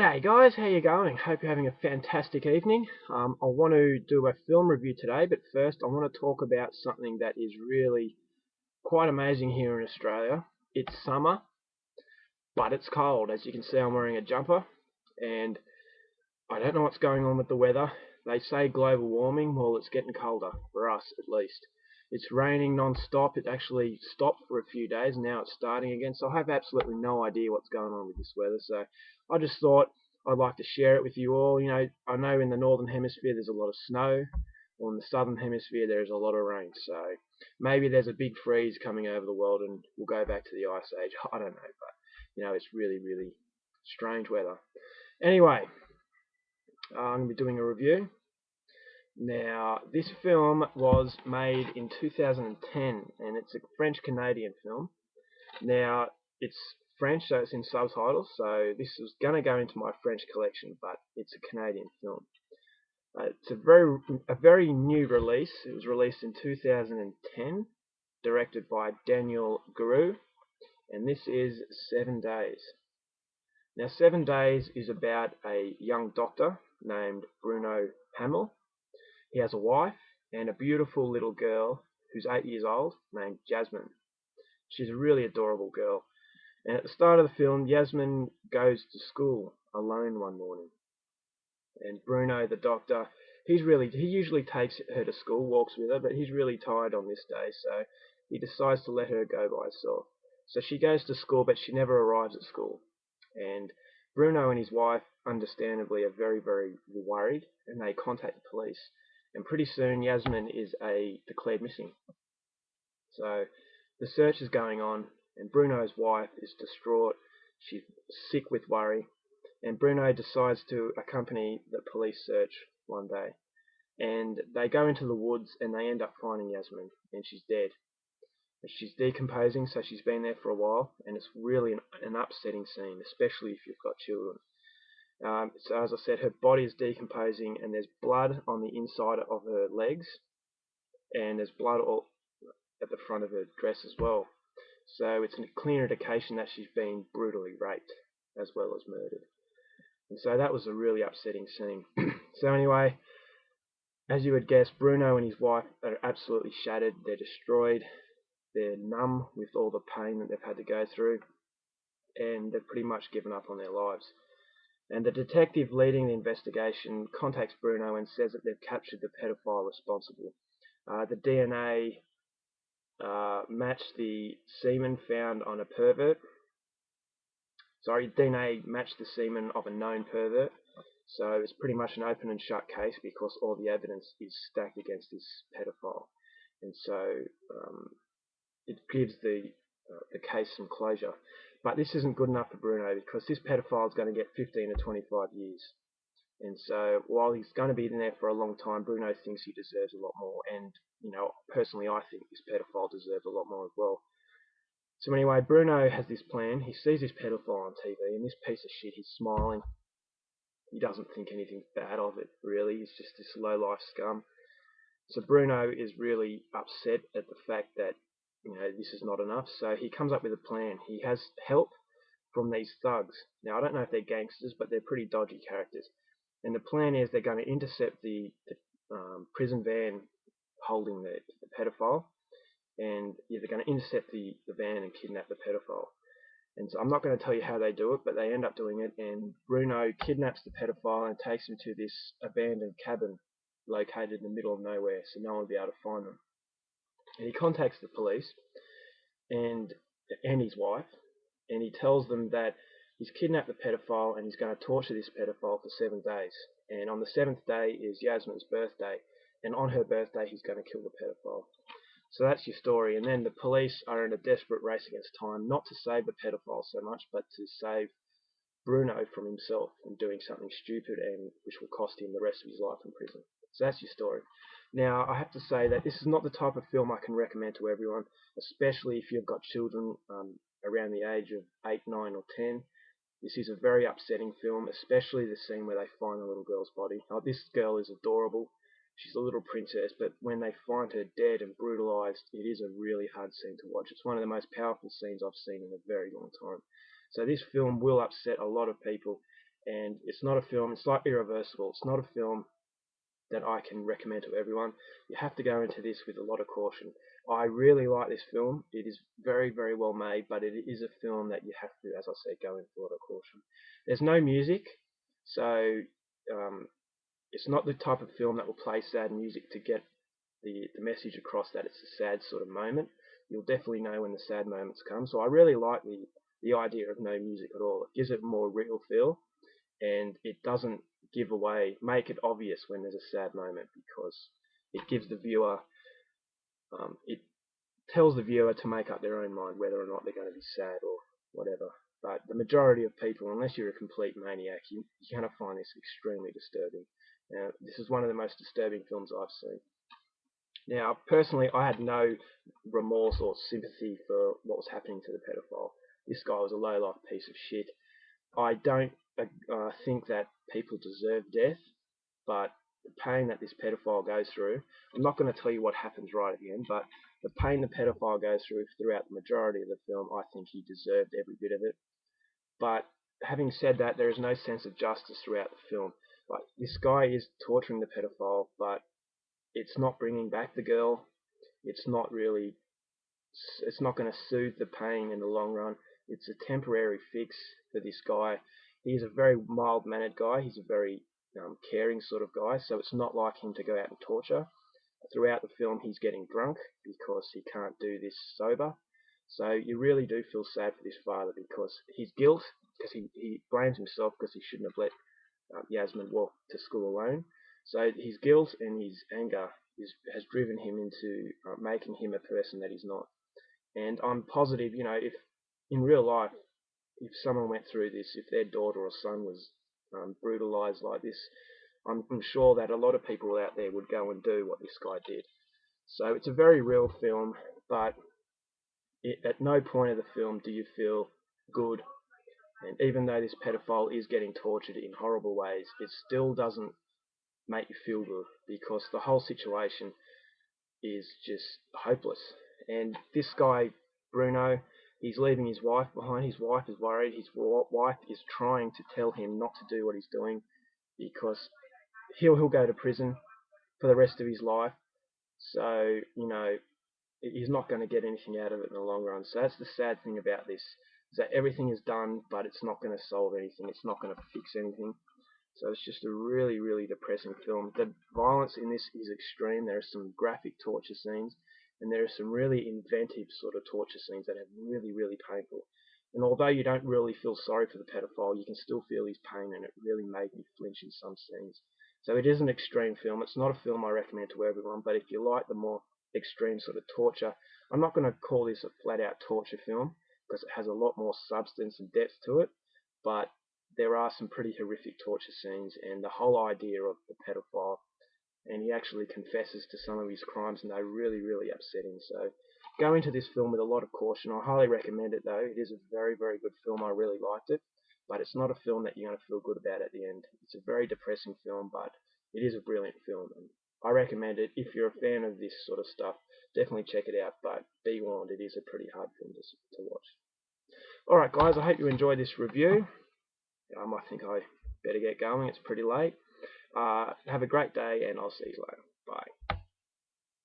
G'day guys, how you going? Hope you're having a fantastic evening. I want to do a film review today, but first I want to talk about something that is really quite amazing here in Australia. It's summer, but it's cold. As you can see, I'm wearing a jumper, and I don't know what's going on with the weather. They say global warming, well it's getting colder, for us at least. It's raining non-stop. It actually stopped for a few days, and now it's starting again, so I have absolutely no idea what's going on with this weather. So I just thought I'd like to share it with you all. I know in the northern hemisphere there's a lot of snow, or in the southern hemisphere there's a lot of rain, so maybe there's a big freeze coming over the world and we'll go back to the ice age. I don't know, but it's really, really strange weather. Anyway, I'm going to be doing a review. Now, this film was made in 2010, and it's a French-Canadian film. Now, it's French, so it's in subtitles, so this is going to go into my French collection, but it's a Canadian film. It's a very new release. It was released in 2010, directed by Daniel Guru, and this is 7 Days. Now, 7 Days is about a young doctor named Bruno Hamel. He has a wife and a beautiful little girl who's 8 years old named Jasmine. She's a really adorable girl. And at the start of the film, Jasmine goes to school alone one morning. And Bruno, the doctor, he usually takes her to school, walks with her, but he's really tired on this day, so he decides to let her go by herself. So she goes to school, but she never arrives at school. And Bruno and his wife, understandably, are very, very worried, and they contact the police. And pretty soon, Yasmin is declared missing. So the search is going on, and Bruno's wife is distraught. She's sick with worry, and Bruno decides to accompany the police search one day. And they go into the woods, and they end up finding Yasmin, and she's dead. She's decomposing, so she's been there for a while, and it's really an upsetting scene, especially if you've got children. So as I said, her body is decomposing, and there's blood on the inside of her legs, and there's blood all at the front of her dress as well. So it's a clear indication that she's been brutally raped as well as murdered. And so that was a really upsetting scene. So anyway, as you would guess, Bruno and his wife are absolutely shattered. They're destroyed. They're numb with all the pain that they've had to go through, and they've pretty much given up on their lives. And the detective leading the investigation contacts Bruno and says that they've captured the pedophile responsible. The DNA matched the semen found on a pervert. DNA matched the semen of a known pervert. So it's pretty much an open and shut case because all the evidence is stacked against this pedophile. And so it gives the case some closure. But this isn't good enough for Bruno because this pedophile is going to get 15 to 25 years. And so while he's going to be in there for a long time, Bruno thinks he deserves a lot more. And, personally I think this pedophile deserves a lot more as well. So anyway, Bruno has this plan. He sees this pedophile on TV, and this piece of shit, he's smiling. He doesn't think anything bad of it, really. He's just this low-life scum. So Bruno is really upset at the fact that this is not enough, so he comes up with a plan. He has help from these thugs. Now, I don't know if they're gangsters, but they're pretty dodgy characters. And the plan is they're going to intercept the prison van holding the pedophile, and they're going to intercept the van and kidnap the pedophile. And so I'm not going to tell you how they do it, but they end up doing it, and Bruno kidnaps the pedophile and takes him to this abandoned cabin located in the middle of nowhere, so no one will be able to find them. And he contacts the police and his wife, and he tells them that he's kidnapped the pedophile and he's going to torture this pedophile for 7 days. And on the 7th day is Yasmin's birthday, and on her birthday he's going to kill the pedophile. So that's your story. And then the police are in a desperate race against time, not to save the pedophile so much, but to save Bruno from himself and doing something stupid and which will cost him the rest of his life in prison. So that's your story. Now, I have to say that this is not the type of film I can recommend to everyone, especially if you've got children around the age of 8, 9 or 10. This is a very upsetting film, especially the scene where they find the little girl's body. Now, this girl is adorable. She's a little princess, but when they find her dead and brutalized, it is a really hard scene to watch. It's one of the most powerful scenes I've seen in a very long time. So this film will upset a lot of people, and it's not a film. It's like Irreversible. It's not a film that I can recommend to everyone. You have to go into this with a lot of caution. I really like this film. It is very, very well made, but it is a film that you have to, as I said, go in with a lot of caution. There's no music, so um, it's not the type of film that will play sad music to get the message across that it's a sad sort of moment. You'll definitely know when the sad moments come. So I really like the idea of no music at all. It gives it a more real feel, and it doesn't make it obvious when there's a sad moment, because it gives the viewer, it tells the viewer to make up their own mind whether or not they're going to be sad or whatever. But the majority of people, unless you're a complete maniac, you're going to find this extremely disturbing. Now, this is one of the most disturbing films I've seen. Now, personally, I had no remorse or sympathy for what was happening to the pedophile. This guy was a low-life piece of shit. I don't think that people deserve death, but the pain that this pedophile goes through, I'm not going to tell you what happens right at the end, but the pain the pedophile goes through throughout the majority of the film, I think he deserved every bit of it. But having said that, there is no sense of justice throughout the film. Like, this guy is torturing the pedophile, but it's not bringing back the girl. It's not really, it's not going to soothe the pain in the long run. It's a temporary fix for this guy. He's a very mild-mannered guy. He's a very caring sort of guy, so it's not like him to go out and torture. Throughout the film, he's getting drunk because he can't do this sober. So you really do feel sad for this father, because his guilt, because he blames himself because he shouldn't have let Yasmin walk to school alone. So his guilt and his anger has driven him into making him a person that he's not. And I'm positive, if in real life, if someone went through this, if their daughter or son was brutalized like this, I'm sure that a lot of people out there would go and do what this guy did. So it's a very real film, but at no point of the film do you feel good. And even though this pedophile is getting tortured in horrible ways, it still doesn't make you feel good, because the whole situation is just hopeless. And this guy, Bruno, he's leaving his wife behind. His wife is worried. His wife is trying to tell him not to do what he's doing, because he'll go to prison for the rest of his life. So, he's not going to get anything out of it in the long run. So that's the sad thing about this, is that everything is done, but it's not going to solve anything. It's not going to fix anything. So it's just a really, really depressing film. The violence in this is extreme. There are some graphic torture scenes, and there are some really inventive sort of torture scenes that are really, really painful. And although you don't really feel sorry for the pedophile, you can still feel his pain, and it really made me flinch in some scenes. So it is an extreme film. It's not a film I recommend to everyone, but if you like the more extreme sort of torture, I'm not going to call this a flat-out torture film, because it has a lot more substance and depth to it, but there are some pretty horrific torture scenes, and the whole idea of the pedophile, and he actually confesses to some of his crimes, and they're really, really upsetting. So go into this film with a lot of caution. I highly recommend it, though. It is a very, very good film. I really liked it, but it's not a film that you're going to feel good about at the end. It's a very depressing film, but it is a brilliant film, and I recommend it. If you're a fan of this sort of stuff, definitely check it out, but be warned, it is a pretty hard film to watch. Alright guys, I hope you enjoyed this review. I think I better get going. It's pretty late. Have a great day, and I'll see you later. Bye.